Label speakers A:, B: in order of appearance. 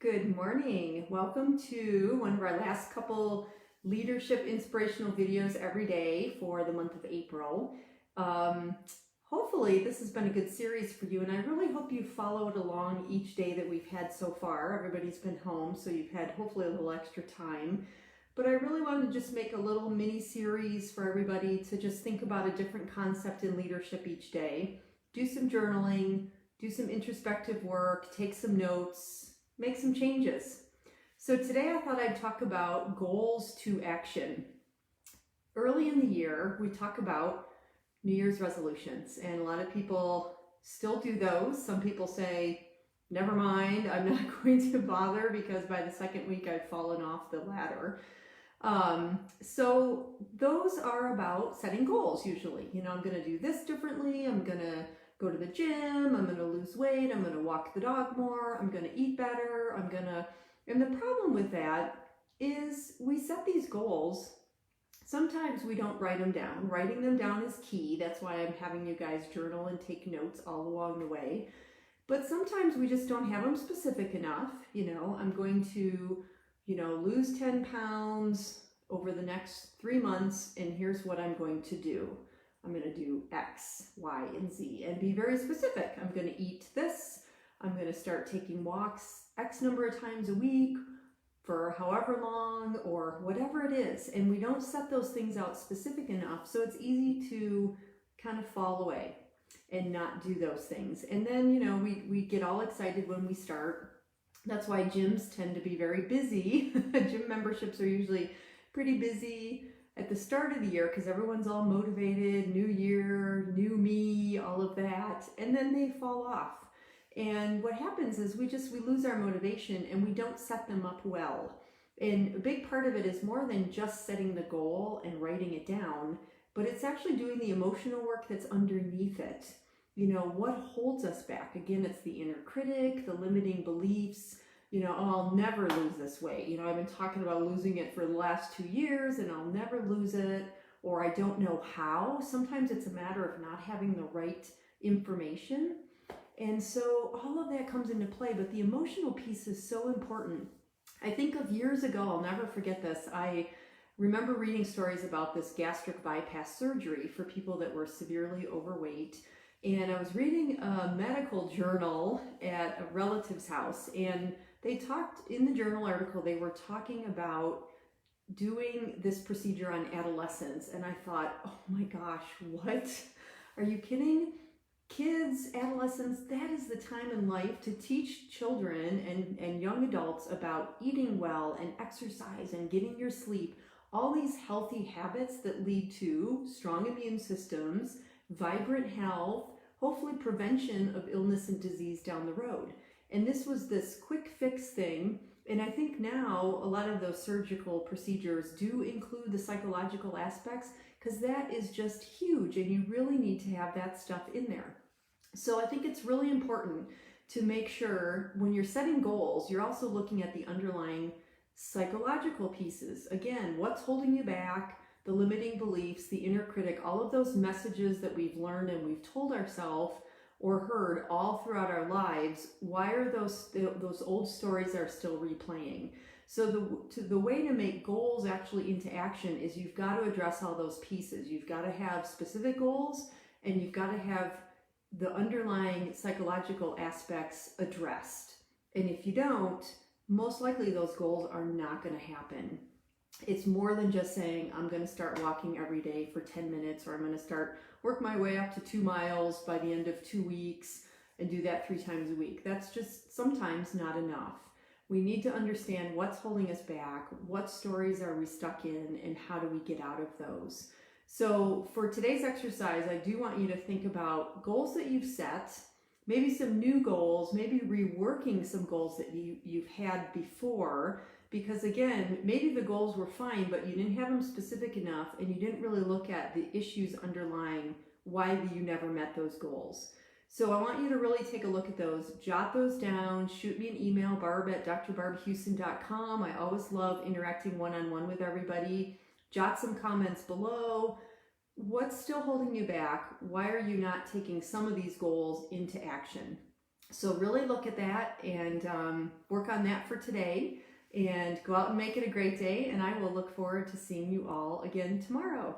A: Good morning. Welcome to one of our last couple leadership inspirational videos every day for the month of April. Hopefully this has been a good series for you, and I really hope you followed along each day that we've had so far. Everybody's been home, so you've had hopefully a little extra time. But I really wanted to just make a little mini series for everybody to just think about a different concept in leadership each day. Do some journaling, do some introspective work, take some notes, make some changes. So today I thought I'd talk about goals to action. Early in the year, we talk about New Year's resolutions, and a lot of people still do those. Some people say, never mind, I'm not going to bother because by the second week I've fallen off the ladder. So those are about setting goals usually. I'm going to do this differently. I'm going to go to the gym, I'm going to lose weight, I'm going to walk the dog more, I'm going to eat better, and the problem with that is we set these goals. Sometimes we don't write them down. Writing them down is key. That's why I'm having you guys journal and take notes all along the way. But sometimes we just don't have them specific enough. I'm going to, lose 10 pounds over the next 3 months, and here's what I'm going to do. I'm going to do X, Y, and Z, and be very specific. I'm going to eat this. I'm going to start taking walks X number of times a week for however long or whatever it is. And we don't set those things out specific enough, so it's easy to kind of fall away and not do those things. And then, we get all excited when we start. That's why gyms tend to be very busy. Gym memberships are usually pretty busy at the start of the year because everyone's all motivated, new year, new me, all of that, and then they fall off. And what happens is we lose our motivation and we don't set them up well. And a big part of it is more than just setting the goal and writing it down, but it's actually doing the emotional work that's underneath it. What holds us back? Again, it's the inner critic, the limiting beliefs. I'll never lose this weight. I've been talking about losing it for the last 2 years and I'll never lose it, or I don't know how. Sometimes it's a matter of not having the right information. And so all of that comes into play, but the emotional piece is so important. I think of years ago, I'll never forget this. I remember reading stories about this gastric bypass surgery for people that were severely overweight. And I was reading a medical journal at a relative's house, and they talked in the journal article, they were talking about doing this procedure on adolescents. And I thought, oh my gosh, what? Are you kidding? Kids, adolescents, that is the time in life to teach children and young adults about eating well and exercise and getting your sleep, all these healthy habits that lead to strong immune systems, vibrant health, hopefully prevention of illness and disease down the road. And this was this quick fix thing. And I think now a lot of those surgical procedures do include the psychological aspects because that is just huge and you really need to have that stuff in there. So I think it's really important to make sure when you're setting goals, you're also looking at the underlying psychological pieces. Again, what's holding you back, the limiting beliefs, the inner critic, all of those messages that we've learned and we've told ourselves or heard all throughout our lives. Why are those old stories are still replaying? So the way to make goals actually into action is you've got to address all those pieces. You've got to have specific goals and you've got to have the underlying psychological aspects addressed. And if you don't, most likely those goals are not going to happen. It's more than just saying, I'm going to start walking every day for 10 minutes, or I'm going to work my way up to 2 miles by the end of 2 weeks and do that 3 times a week. That's just sometimes not enough. We need to understand what's holding us back, what stories are we stuck in, and how do we get out of those. So for today's exercise, I do want you to think about goals that you've set, maybe some new goals, maybe reworking some goals that you've had before. Because again, maybe the goals were fine, but you didn't have them specific enough and you didn't really look at the issues underlying why you never met those goals. So I want you to really take a look at those, jot those down, shoot me an email, barb@drbarbhouston.com. I always love interacting one-on-one with everybody. Jot some comments below. What's still holding you back? Why are you not taking some of these goals into action? So really look at that and work on that for today, and go out and make it a great day. And I will look forward to seeing you all again tomorrow.